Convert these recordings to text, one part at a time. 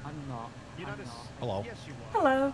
I'm not. Hello. Hello.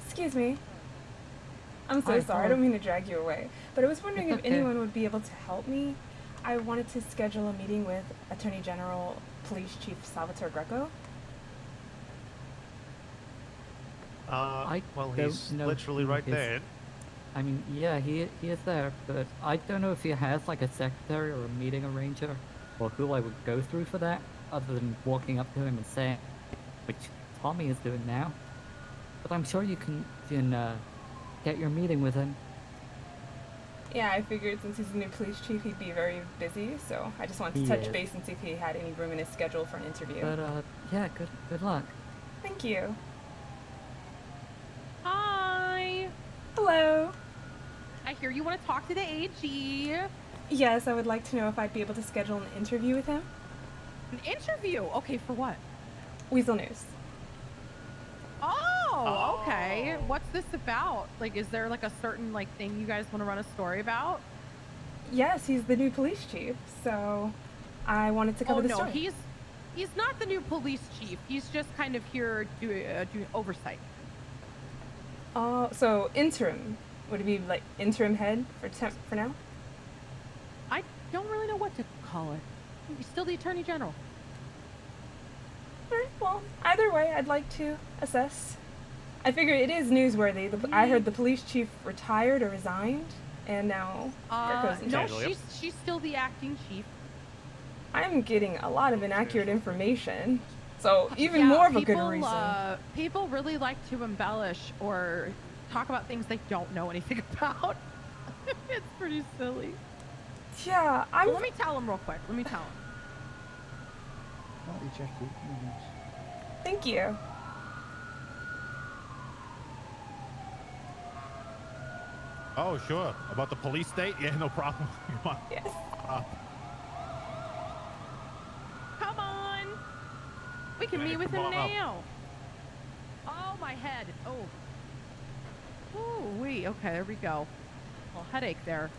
Excuse me. I'm so sorry, I don't mean to drag you away, but I was wondering if anyone would be able to help me. I wanted to schedule a meeting with Attorney General Police Chief Salvatore Greco. Well, he's literally right there. I mean, yeah, he is there, but I don't know if he has like a secretary or a meeting arranger, or who I would go through for that, other than walking up to him and saying, which Tommy is doing now. But I'm sure you can get your meeting with him. Yeah, I figured since he's the new police chief, he'd be very busy, so I just wanted to touch base and see if he had any room in his schedule for an interview. But, yeah, good luck. Thank you. Hi! Hello! I hear you want to talk to the AG. Yes, I would like to know if I'd be able to schedule an interview with him. An interview? Okay, for what? Weasel News. Oh, okay. What's this about? Like, is there like a certain like thing you guys want to run a story about? Yes, he's the new police chief, so I wanted to cover the story. Oh no, he's not the new police chief. He's just kind of here doing oversight. Oh, so interim. Would it be like interim head for now? I don't really know what to call it. He's still the Attorney General. Alright, well, either way, I'd like to assess. I figure it is newsworthy. I heard the police chief retired or resigned, and now Greco's in charge. No, she's still the acting chief. I'm getting a lot of inaccurate information, so even more of a good reason. People really like to embellish or talk about things they don't know anything about. It's pretty silly. Yeah, well, let me tell him real quick. Let me tell him. Thank you. Oh, sure. About the police state? Yeah, no problem. Yes. Come on. We can meet with him now. Oh, my head. Oh. Ooh, wee. Okay, there we go. A little headache there.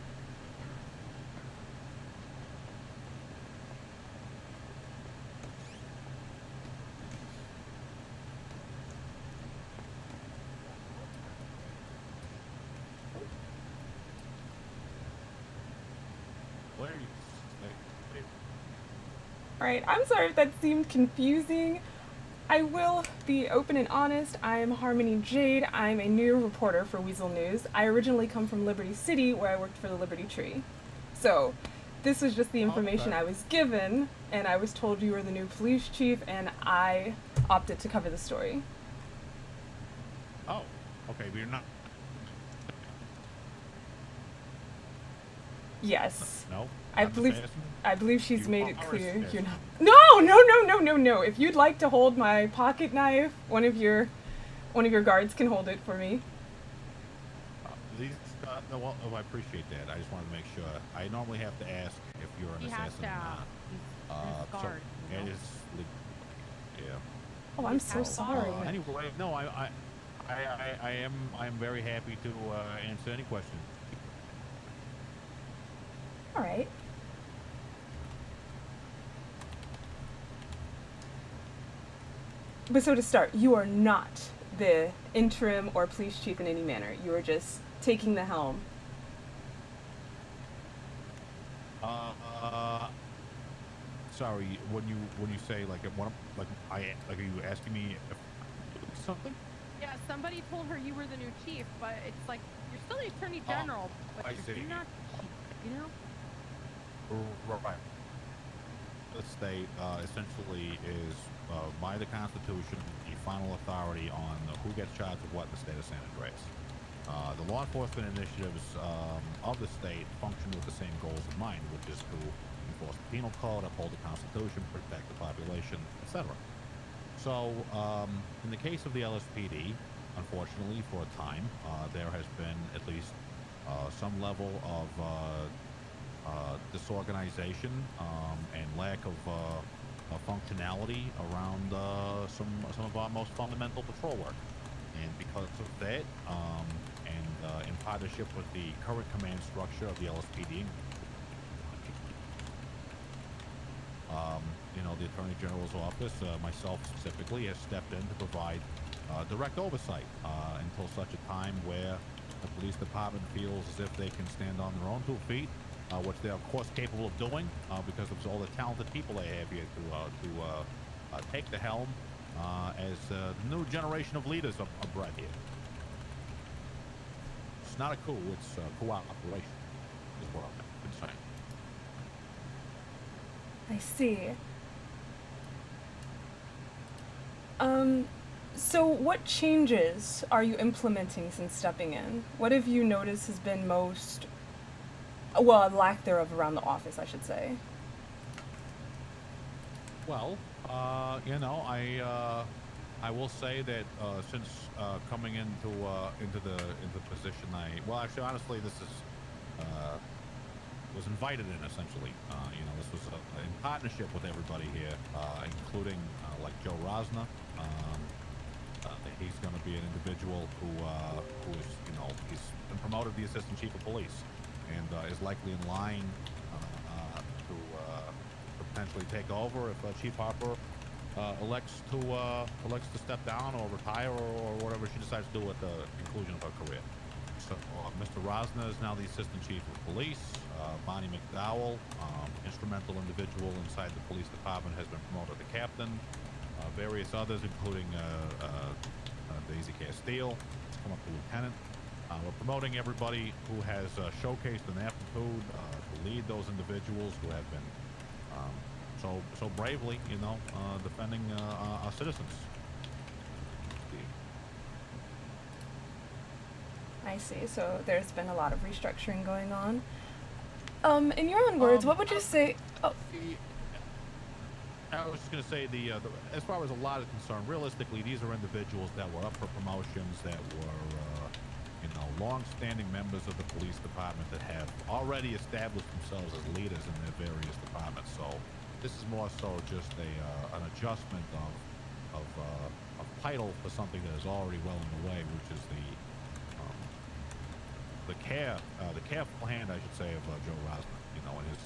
Alright, I'm sorry if that seemed confusing. I will be open and honest. I'm Harmony Jade. I'm a new reporter for Weasel News. I originally come from Liberty City, where I worked for the Liberty Tree. So, this was just the information I was given, and I was told you were the new police chief, and I opted to cover the story. Oh, okay, but you're not. Yes. No. I believe she's made it clear you're not. No. If you'd like to hold my pocket knife, one of your guards can hold it for me. No, well, I appreciate that. I just wanted to make sure. I normally have to ask if you're an assassin or not. He's a guard. So it is, yeah. Oh, I'm so sorry. Anyway, no, I am very happy to answer any questions. All right. But so to start, you are not the interim or police chief in any manner. You are just taking the helm. Sorry, when you say like are you asking me if something? Yeah, somebody told her you were the new chief, but it's like you're still the Attorney General, but you're not chief, you know? Right. The state essentially is, by the Constitution, the final authority on who gets charged with what in the state of San Andreas. The law enforcement initiatives of the state function with the same goals in mind, which is to enforce the penal code, uphold the Constitution, protect the population, etc. So, in the case of the LSPD, unfortunately, for a time, there has been at least some level of disorganization and lack of functionality around some of our most fundamental patrol work. And because of that, and in partnership with the current command structure of the LSPD, the Attorney General's office, myself specifically, has stepped in to provide direct oversight until such a time where the police department feels as if they can stand on their own 2 feet, which they're of course capable of doing because of all the talented people they have here to take the helm as the new generation of leaders are bred here. It's not a coup, it's a cooperation, is what I've been saying. I see. So what changes are you implementing since stepping in? What have you noticed has been most, well, lack thereof around the office, I should say? Well, I will say that since coming into the position, honestly, this is was invited in essentially. This was in partnership with everybody here, including like Joe Rosner. He's going to be an individual who is, he's been promoted to the assistant chief of police, and is likely in line to potentially take over if Chief Harper elects to step down or retire or whatever she decides to do at the conclusion of her career. So Mr. Rosner is now the assistant chief of police. Bonnie McDowell, instrumental individual inside the police department, has been promoted to captain. Various others, including Daisy Castile, has come up to lieutenant. We're promoting everybody who has showcased an aptitude to lead those individuals who have been so bravely, defending our citizens. I see. So there's been a lot of restructuring going on. In your own words, what would you say? Oh. I was just going to say, as far as a lot is concerned, realistically, these are individuals that were up for promotions, that were, long-standing members of the police department that have already established themselves as leaders in their various departments. So this is more so just an adjustment of title for something that is already well underway, which is the careful hand, I should say, of Joe Rosner, and his.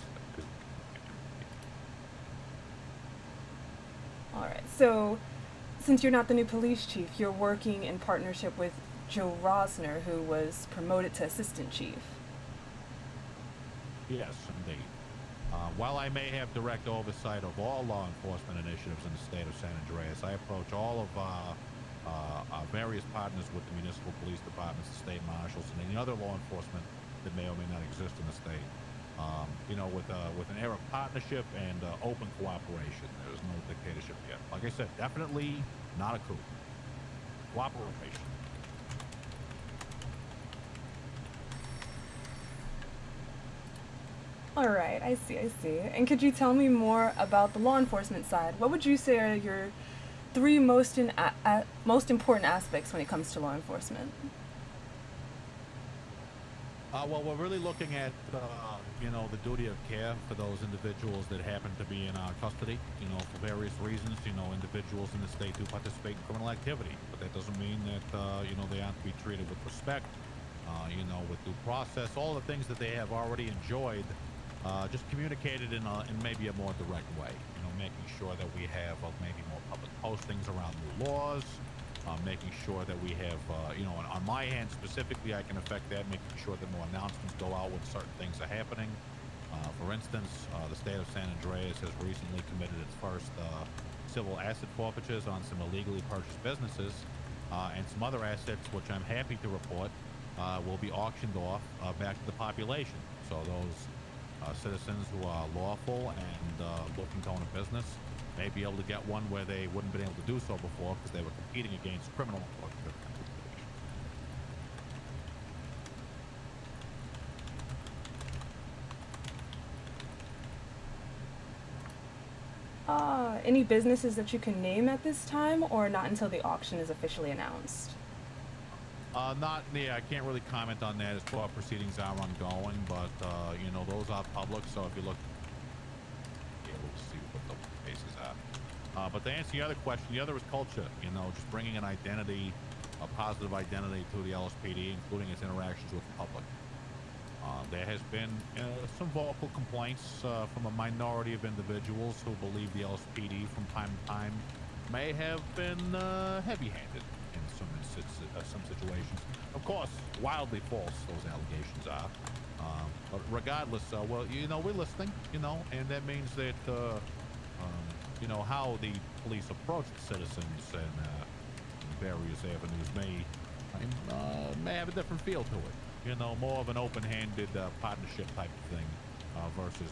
All right. So, since you're not the new police chief, you're working in partnership with Joe Rosner, who was promoted to assistant chief. Yes, indeed. While I may have direct oversight of all law enforcement initiatives in the state of San Andreas, I approach all of our various partners with the municipal police departments, the state marshals, and any other law enforcement that may or may not exist in the state. With an air of partnership and open cooperation. There's no dictatorship yet. Like I said, definitely not a coup. Cooperation. All right, I see. And could you tell me more about the law enforcement side? What would you say are your 3 most important aspects when it comes to law enforcement? Well, we're really looking at, the duty of care for those individuals that happen to be in our custody, for various reasons. Individuals in the state do participate in criminal activity, but that doesn't mean that, they aren't to be treated with respect, with due process, all the things that they have already enjoyed, just communicated in maybe a more direct way, making sure that we have maybe more public postings around new laws, making sure that we have, on my hand specifically, I can affect that, making sure that more announcements go out when certain things are happening. For instance, the state of San Andreas has recently committed its first civil asset forfeitures on some illegally purchased businesses, and some other assets, which I'm happy to report, will be auctioned off back to the population. So those citizens who are lawful and looking to own a business may be able to get one where they wouldn't have been able to do so before because they were competing against criminal organizations. any businesses that you can name at this time, or not until the auction is officially announced? I can't really comment on that as court proceedings are ongoing, but, you know, those are public, so if you look, you'll be able to see what the cases are. But to answer the other question, the other is culture, you know, just bringing an identity, a positive identity to the LSPD, including its interactions with the public. There has been some vocal complaints from a minority of individuals who believe the LSPD from time to time may have been heavy-handed in some situations. Of course, wildly false those allegations are. But regardless, well, you know, we're listening, you know, and that means that, you know, how the police approach the citizens and various avenues may have a different feel to it. You know, more of an open-handed partnership type of thing versus,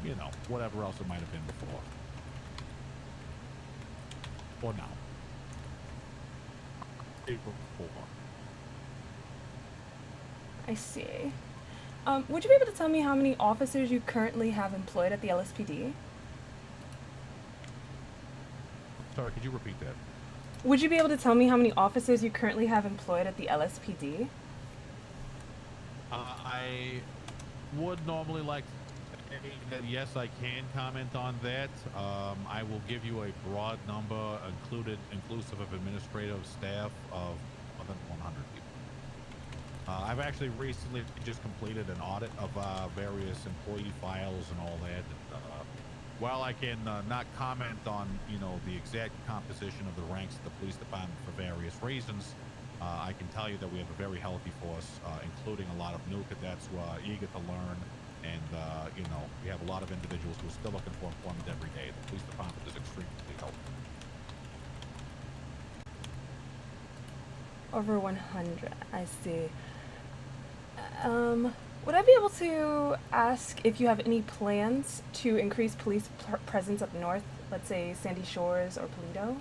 you know, whatever else it might have been before. Or now. April 4. I see. Would you be able to tell me how many officers you currently have employed at the LSPD? Sorry, could you repeat that? Would you be able to tell me how many officers you currently have employed at the LSPD? I would normally like to say that yes, I can comment on that. I will give you a broad number, inclusive of administrative staff, of more than 100 people. I've actually recently just completed an audit of various employee files and all that. While I can not comment on, you know, the exact composition of the ranks of the police department for various reasons, I can tell you that we have a very healthy force, including a lot of new cadets who are eager to learn, and, you know, we have a lot of individuals who are still looking for employment every day. The police department is extremely healthy. Over 100, I see. Would I be able to ask if you have any plans to increase police presence up north, let's say Sandy Shores or Paleto?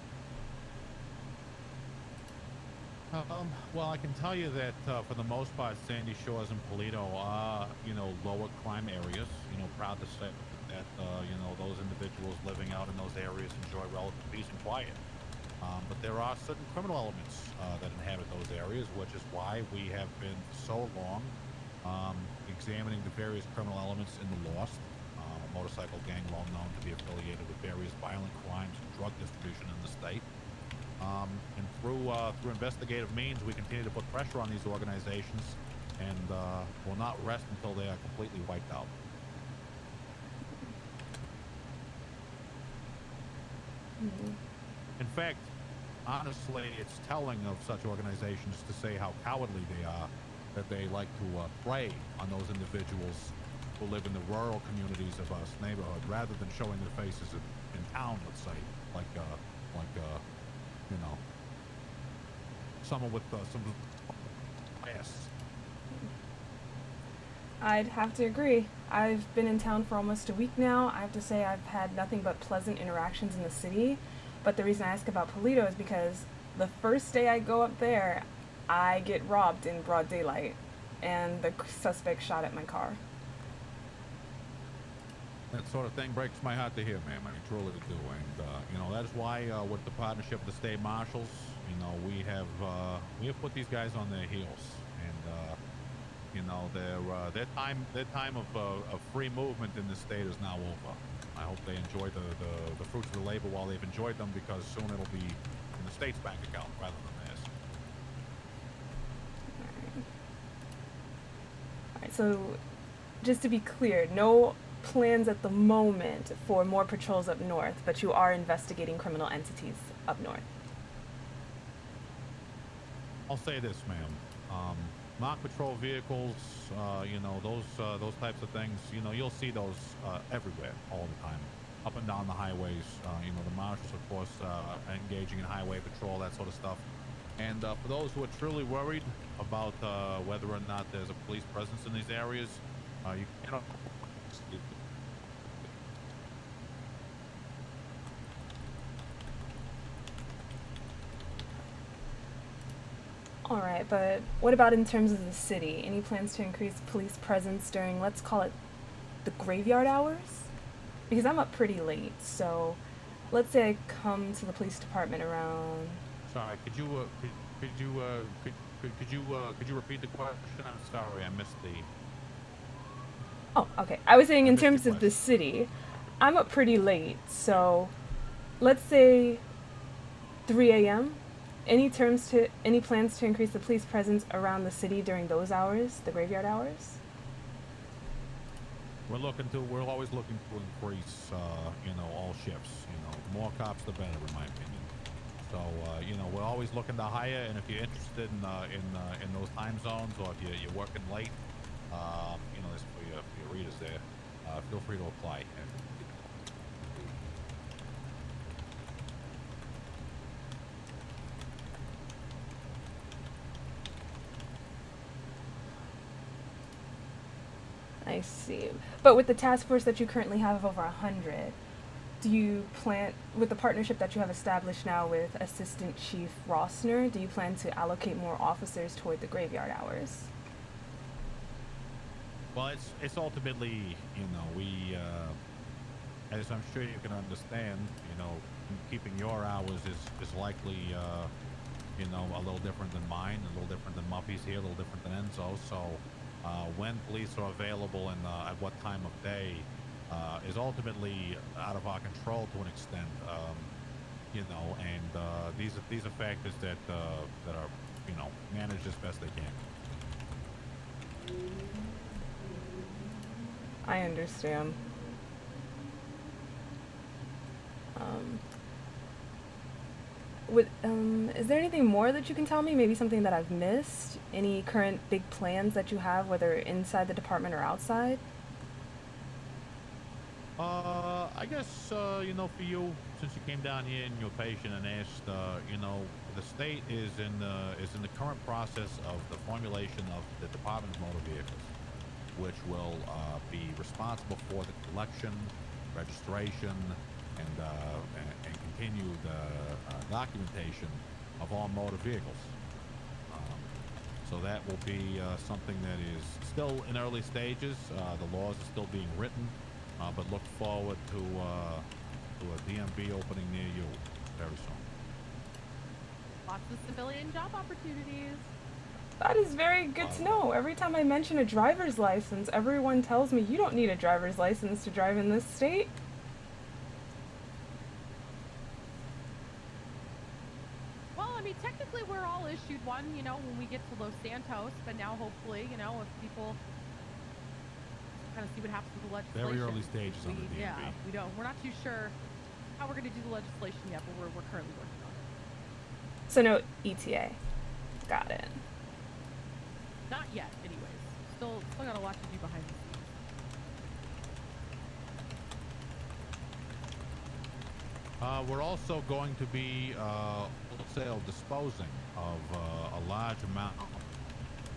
Well, I can tell you that for the most part, Sandy Shores and Paleto are, you know, lower crime areas. You know, proud to say that, you know, those individuals living out in those areas enjoy relative peace and quiet. But there are certain criminal elements that inhabit those areas, which is why we have been so long examining the various criminal elements in the Lost, a motorcycle gang well known to be affiliated with various violent crimes and drug distribution in the state. And through investigative means, we continue to put pressure on these organizations, and will not rest until they are completely wiped out. Mm-hmm. In fact, honestly, it's telling of such organizations to say how cowardly they are, that they like to prey on those individuals who live in the rural communities of us neighborhood, rather than showing their faces in town, let's say, like you know, someone with some bias. I'd have to agree. I've been in town for almost a week now. I have to say I've had nothing but pleasant interactions in the city. But the reason I ask about Paleto is because the first day I go up there, I get robbed in broad daylight, and the suspect shot at my car. That sort of thing breaks my heart to hear, ma'am. I truly do. And, you know, that is why with the partnership of the state marshals, you know, we have put these guys on their heels. And, you know, their time of free movement in the state is now over. I hope they enjoy the fruits of the labor while they've enjoyed them, because soon it'll be in the state's bank account rather than theirs. Alright, so just to be clear, no plans at the moment for more patrols up north, but you are investigating criminal entities up north. I'll say this, ma'am. Mock patrol vehicles, you know, those types of things, you know, you'll see those everywhere all the time, up and down the highways. You know, the marshals, of course, engaging in highway patrol, that sort of stuff. And for those who are truly worried about whether or not there's a police presence in these areas, you cannot. All right, but what about in terms of the city? Any plans to increase police presence during, let's call it, the graveyard hours? because I'm up pretty late. So let's say I come to the police department around. Sorry, could you repeat the question? I'm sorry, I missed the. Oh, okay. I was saying I in missed your terms of the question. city, I'm up pretty late. So let's say 3 a.m. Any plans to increase the police presence around the city during those hours, the graveyard hours? We're always looking to increase, all shifts. More cops the better, in my opinion. So, we're always looking to hire, and if you're interested in those time zones, or if you're working late, this for your readers there, feel free to apply. I see. But with the task force that you currently have of over 100, do you plan, with the partnership that you have established now with Assistant Chief Rossner, do you plan to allocate more officers toward the graveyard hours? Well, it's ultimately, we, as I'm sure you can understand, keeping your hours is likely, a little different than mine, a little different than Muffy's here, a little different than Enzo. So, when police are available and at what time of day is ultimately out of our control to an extent, and these are factors that are, managed as best they can. I understand. Is there anything more that you can tell me? Maybe something that I've missed? Any current big plans that you have, whether inside the department or outside? I guess, for you, since you came down here and you're patient and asked, the state is in the current process of the formulation of the Department of Motor Vehicles, which will be responsible for the collection, registration, and continued documentation of all motor vehicles. So that will be something that is still in early stages. The laws are still being written, but look forward to a DMV opening near you very soon. Lots of civilian job opportunities. That is very good to know. Every time I mention a driver's license, everyone tells me you don't need a driver's license to drive in this state. Well, I mean, technically we're all issued one, when we get to Los Santos, but now hopefully, if people kind of see what happens with the legislation. Very early stages on the DMV. Yeah, we're not too sure how we're going to do the legislation yet, but we're currently working on it. So no ETA. Got it. Not yet, anyways. Still got a lot to do behind the scenes. We're also going to be wholesale disposing of a large amount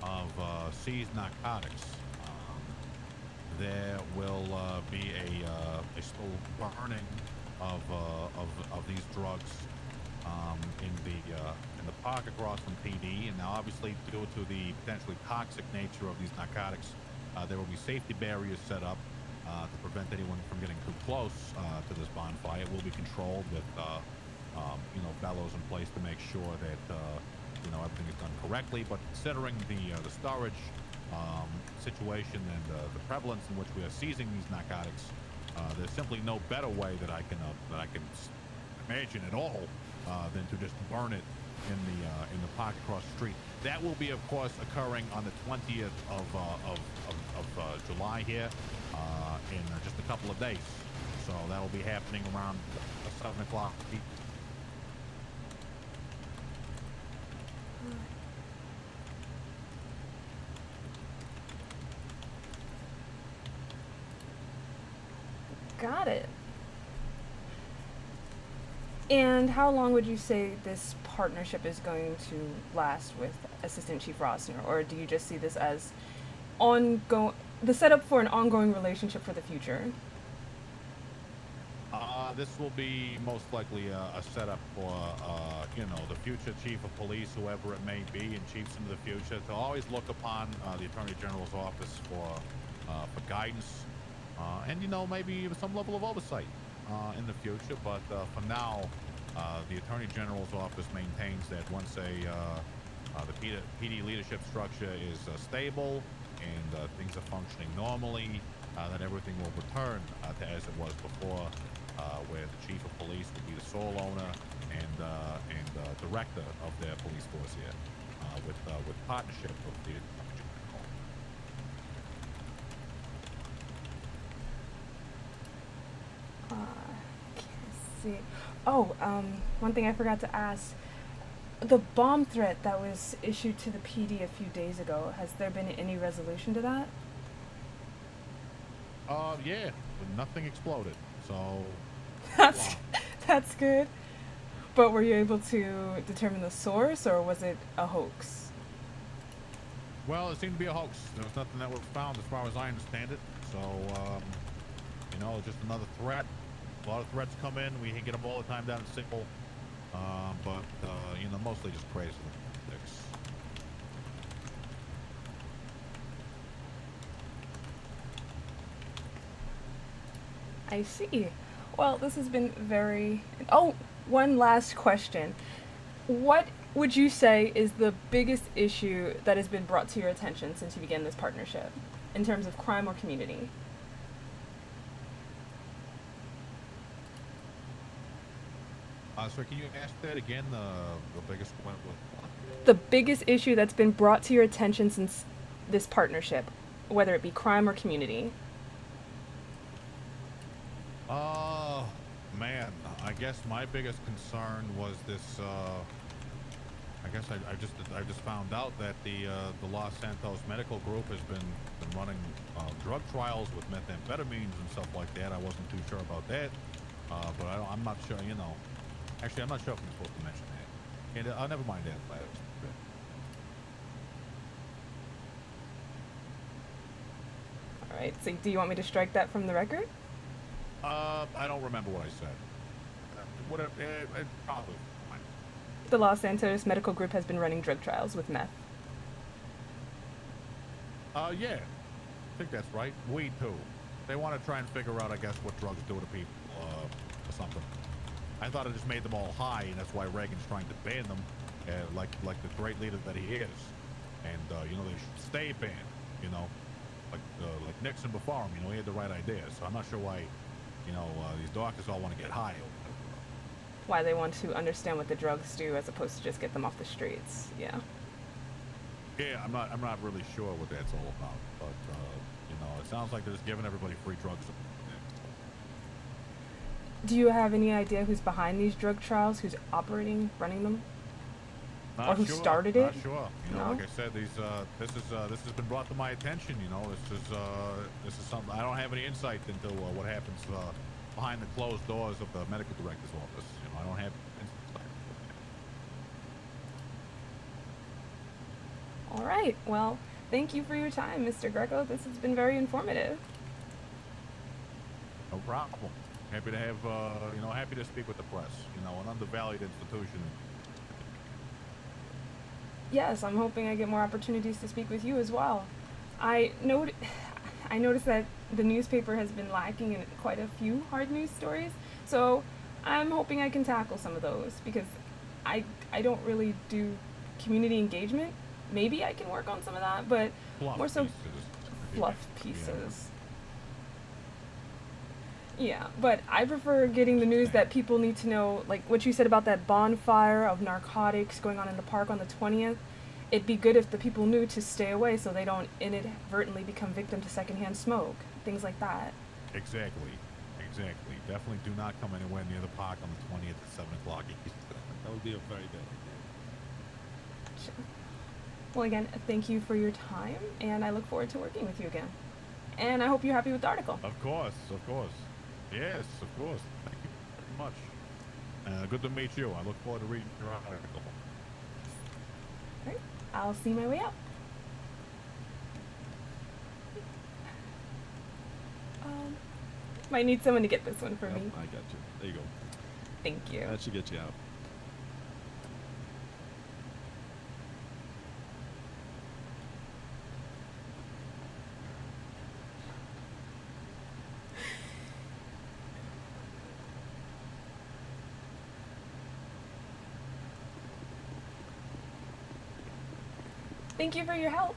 of seized narcotics. There will be a slow burning of these drugs in the park across from PD, and now obviously due to the potentially toxic nature of these narcotics, there will be safety barriers set up to prevent anyone from getting too close to this bonfire. It will be controlled with bellows in place to make sure that everything is done correctly. But considering the storage situation and the prevalence in which we are seizing these narcotics, there's simply no better way that I can imagine at all than to just burn it in the park across the street. That will be, of course, occurring on the 20th of July here in just a couple of days. So that will be happening around 7 o'clock. Got it. And how long would you say this partnership is going to last with Assistant Chief Rossner? Or do you just see this as the setup for an ongoing relationship for the future? This will be most likely a setup for, the future chief of police, whoever it may be, and chiefs into the future, to always look upon the Attorney General's office for guidance and maybe even some level of oversight in the future. But for now, the Attorney General's office maintains that once the PD leadership structure is stable and things are functioning normally, that everything will return to as it was before, where the chief of police would be the sole owner and director of their police force here, with partnership of the Attorney General. Let's see. Oh, one thing I forgot to ask. The bomb threat that was issued to the PD a few days ago, has there been any resolution to that? Yeah, but nothing exploded, so... That's good. But were you able to determine the source, or was it a hoax? Well, it seemed to be a hoax. There was nothing that was found as far as I understand it. So, just another threat. A lot of threats come in. We get them all the time down in Sickle. But mostly just crazy things. I see. Well, this has been very... Oh, one last question. What would you say is the biggest issue that has been brought to your attention since you began this partnership, in terms of crime or community? So can you ask that again? The biggest one? The biggest issue that's been brought to your attention since this partnership, whether it be crime or community? Man, I guess my biggest concern was this. I guess I just found out that the Los Santos Medical Group has been running drug trials with methamphetamines and stuff like that. I wasn't too sure about that, but I'm not sure. Actually, I'm not sure if I'm supposed to mention that. And I'll never mind that. All right. So, do you want me to strike that from the record? I don't remember what I said. Whatever. Probably. Fine. The Los Santos Medical Group has been running drug trials with meth. Yeah. I think that's right. Weed too. They want to try and figure out, I guess, what drugs do to people, or something. I thought it just made them all high, and that's why Reagan's trying to ban them, like the great leader that he is. And they should stay banned. Like Nixon before him. He had the right idea. So I'm not sure why, these doctors all want to get high. Why they want to understand what the drugs do as opposed to just get them off the streets. Yeah. Yeah, I'm not really sure what that's all about. But it sounds like they're just giving everybody free drugs. Do you have any idea who's behind these drug trials? Who's running them? Not or who sure. started it? Not sure. No? Like I said, this has been brought to my attention. This is something I don't have any insight into what happens behind the closed doors of the medical director's office. I don't have insight. All right. Well, thank you for your time, Mr. Greco. This has been very informative. No problem. Happy to have happy to speak with the press. An undervalued institution. Yes, I'm hoping I get more opportunities to speak with you as well. I noticed that the newspaper has been lacking in quite a few hard news stories, so I'm hoping I can tackle some of those, because I don't really do community engagement. Maybe I can work on some of that, but more so fluff pieces. Yeah, but I prefer getting the news that people need to know, like what you said about that bonfire of narcotics going on in the park on the 20th. It'd be good if the people knew to stay away so they don't inadvertently become victim to secondhand smoke, things like that. Exactly. Definitely do not come anywhere near the park on the 20th at 7 o'clock. That would be a very bad idea. Sure. Well, again, thank you for your time, and I look forward to working with you again. And I hope you're happy with the article. Of course. Yes, of course. Thank you very much. Good to meet you. I look forward to reading your article. All right. I'll see my way out. Might need someone to get this one for me. I got you. There you go. Thank you. That should get you out. Thank you for your help.